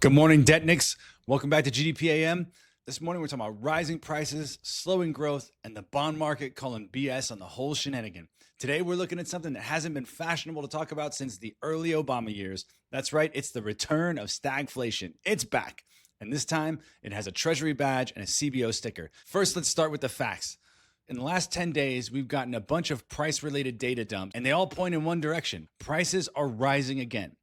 Good morning, Detniks. Welcome back to GDPam. This morning, we're talking about rising prices, slowing growth, and the bond market calling BS on the whole shenanigan. Today, we're looking at something that hasn't been fashionable to talk about since the early Obama years. That's right, it's the return of stagflation. It's back. And this time, it has a Treasury badge and a CBO sticker. First, let's start with the facts. In the last 10 days, we've gotten a bunch of price-related data dumps, and they all point in one direction. Prices are rising again.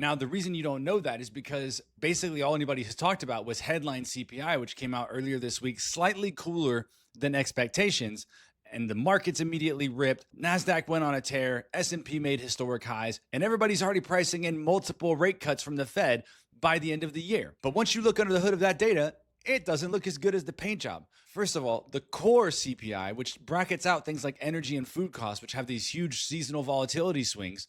Now, the reason you don't know that is because basically all anybody has talked about was headline CPI, which came out earlier this week, slightly cooler than expectations. And the markets immediately ripped. NASDAQ went on a tear. S&P made historic highs. And everybody's already pricing in multiple rate cuts from the Fed by the end of the year. But once you look under the hood of that data, it doesn't look as good as the paint job. First of all, the core CPI, which brackets out things like energy and food costs, which have these huge seasonal volatility swings,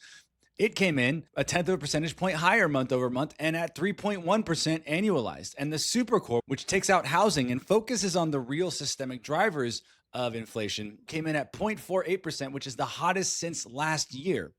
it came in a 1/10 of a percentage point higher month over month and at 3.1% annualized. And the super core, which takes out housing and focuses on the real systemic drivers of inflation, came in at 0.48%, which is the hottest since last year.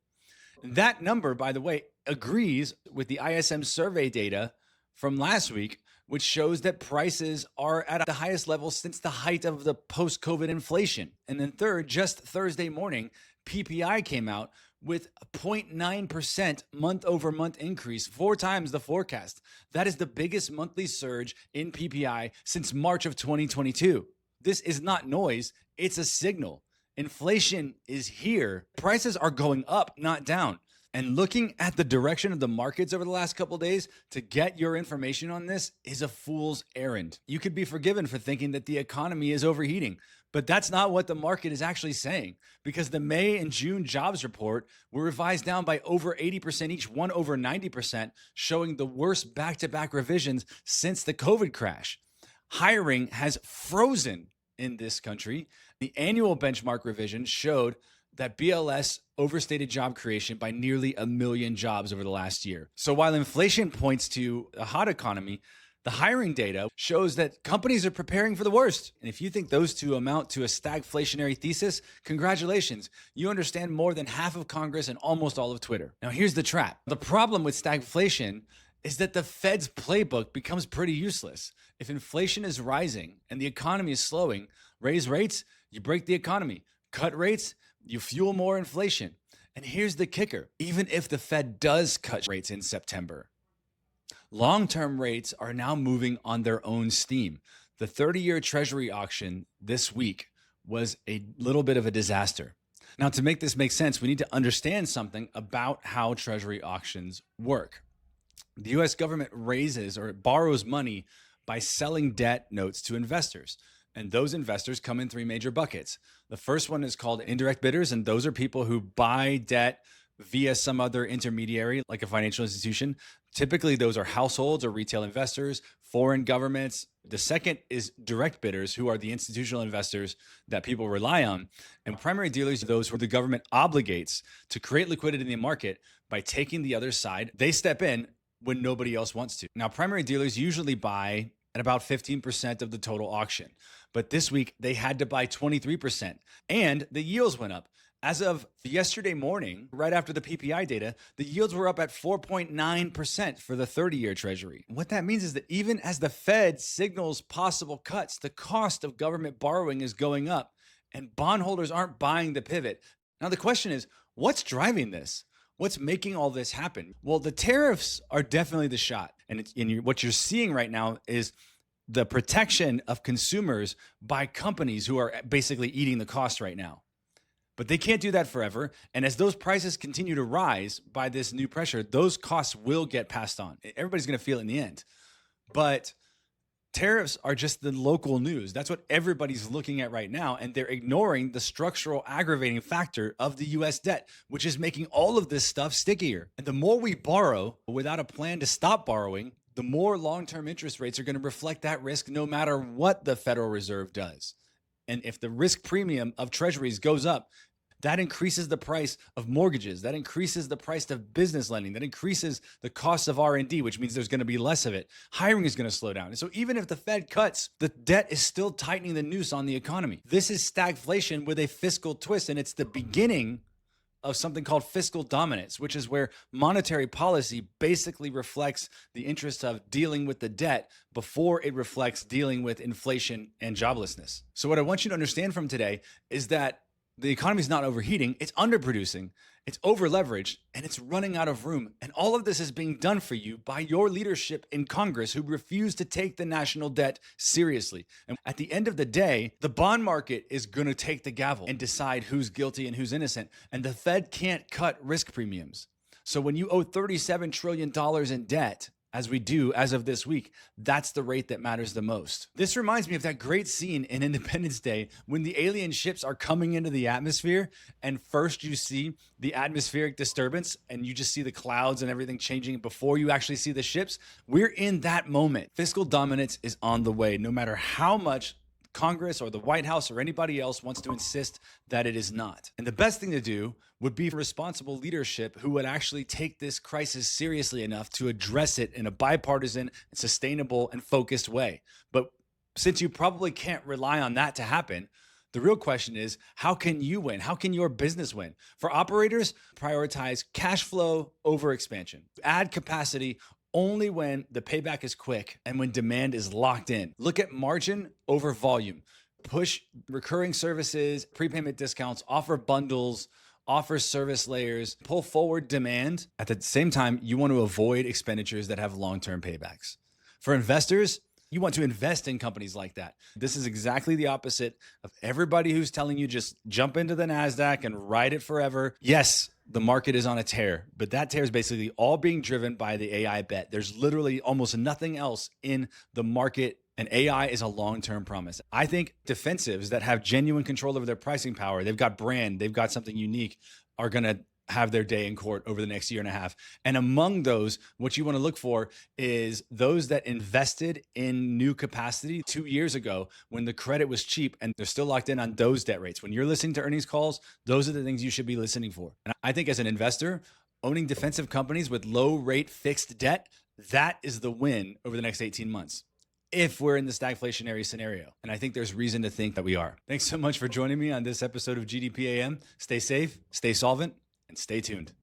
That number, by the way, agrees with the ISM survey data from last week, which shows that prices are at the highest level since the height of the post-COVID inflation. And then third, just Thursday morning, PPI came out with a 0.9% month over month increase, 4 times the forecast. That is the biggest monthly surge in PPI since March of 2022. This is not noise, it's a signal. Inflation is here. Prices are going up, not down. And looking at the direction of the markets over the last couple of days to get your information on this is a fool's errand. You could be forgiven for thinking that the economy is overheating, but that's not what the market is actually saying, because the May and June jobs report were revised down by over 80% each, one over 90%, showing the worst back-to-back revisions since the COVID crash. Hiring has frozen in this country. The annual benchmark revision showed that BLS overstated job creation by nearly 1 million jobs over the last year. So while inflation points to a hot economy, the hiring data shows that companies are preparing for the worst. And if you think those two amount to a stagflationary thesis, congratulations. You understand more than half of Congress and almost all of Twitter. Now, here's the trap. The problem with stagflation is that the Fed's playbook becomes pretty useless. If inflation is rising and the economy is slowing, raise rates, you break the economy. Cut rates, you fuel more inflation. And here's the kicker. Even if the Fed does cut rates in September, long-term rates are now moving on their own steam. The 30-year Treasury auction this week was a little bit of a disaster. Now, to make this make sense, we need to understand something about how Treasury auctions work. The US government raises or borrows money by selling debt notes to investors. And those investors come in 3 major buckets. The first one is called indirect bidders, and those are people who buy debt via some other intermediary, like a financial institution. Typically, those are households or retail investors, foreign governments. The second is direct bidders, who are the institutional investors that people rely on. And primary dealers are those who the government obligates to create liquidity in the market by taking the other side. They step in when nobody else wants to. Now, primary dealers usually buy at about 15% of the total auction. But this week, they had to buy 23%, and the yields went up. As of yesterday morning, right after the PPI data, the yields were up at 4.9% for the 30-year Treasury. What that means is that even as the Fed signals possible cuts, the cost of government borrowing is going up, and bondholders aren't buying the pivot. Now, the question is, what's driving this? What's making all this happen? Well, the tariffs are definitely the shot. And what you're seeing right now is the protection of consumers by companies who are basically eating the cost right now. But they can't do that forever. And as those prices continue to rise by this new pressure, those costs will get passed on. Everybody's going to feel it in the end. But tariffs are just the local news. That's what everybody's looking at right now. And they're ignoring the structural aggravating factor of the US debt, which is making all of this stuff stickier. And the more we borrow without a plan to stop borrowing, the more long-term interest rates are going to reflect that risk no matter what the Federal Reserve does. And if the risk premium of treasuries goes up, that increases the price of mortgages. That increases the price of business lending. That increases the cost of R&D, which means there's going to be less of it. Hiring is going to slow down. And so even if the Fed cuts, the debt is still tightening the noose on the economy. This is stagflation with a fiscal twist, and it's the beginning of something called fiscal dominance, which is where monetary policy basically reflects the interest of dealing with the debt before it reflects dealing with inflation and joblessness. So what I want you to understand from today is that the economy is not overheating, it's underproducing, it's over leveraged, and it's running out of room. And all of this is being done for you by your leadership in Congress who refuse to take the national debt seriously. And at the end of the day, the bond market is going to take the gavel and decide who's guilty and who's innocent. And the Fed can't cut risk premiums. So when you owe $37 trillion in debt, as we do as of this week, that's the rate that matters the most. This reminds me of that great scene in Independence Day when the alien ships are coming into the atmosphere and first you see the atmospheric disturbance and you just see the clouds and everything changing before you actually see the ships. We're in that moment. Fiscal dominance is on the way, no matter how much Congress or the White House or anybody else wants to insist that it is not. And the best thing to do would be responsible leadership who would actually take this crisis seriously enough to address it in a bipartisan, sustainable, and focused way. But since you probably can't rely on that to happen, the real question is, how can you win? How can your business win? For operators, prioritize cash flow over expansion. Add capacity only when the payback is quick and when demand is locked in. Look at margin over volume. Push recurring services, prepayment discounts, offer bundles, offer service layers, pull forward demand. At the same time, you want to avoid expenditures that have long-term paybacks. For investors, you want to invest in companies like that. This is exactly the opposite of everybody who's telling you just jump into the NASDAQ and ride it forever. Yes, the market is on a tear, but that tear is basically all being driven by the AI bet. There's literally almost nothing else in the market, and AI is a long-term promise. I think defensives that have genuine control over their pricing power, they've got brand, they've got something unique, are going to have their day in court over the next year and a half. And among those, what you want to look for is those that invested in new capacity 2 years ago when the credit was cheap and they're still locked in on those debt rates. When you're listening to earnings calls, those are the things you should be listening for. And I think as an investor, owning defensive companies with low rate fixed debt, that is the win over the next 18 months. If we're in the stagflationary scenario. And I think there's reason to think that we are. Thanks so much for joining me on this episode of GDPam. Stay safe, stay solvent, and stay tuned.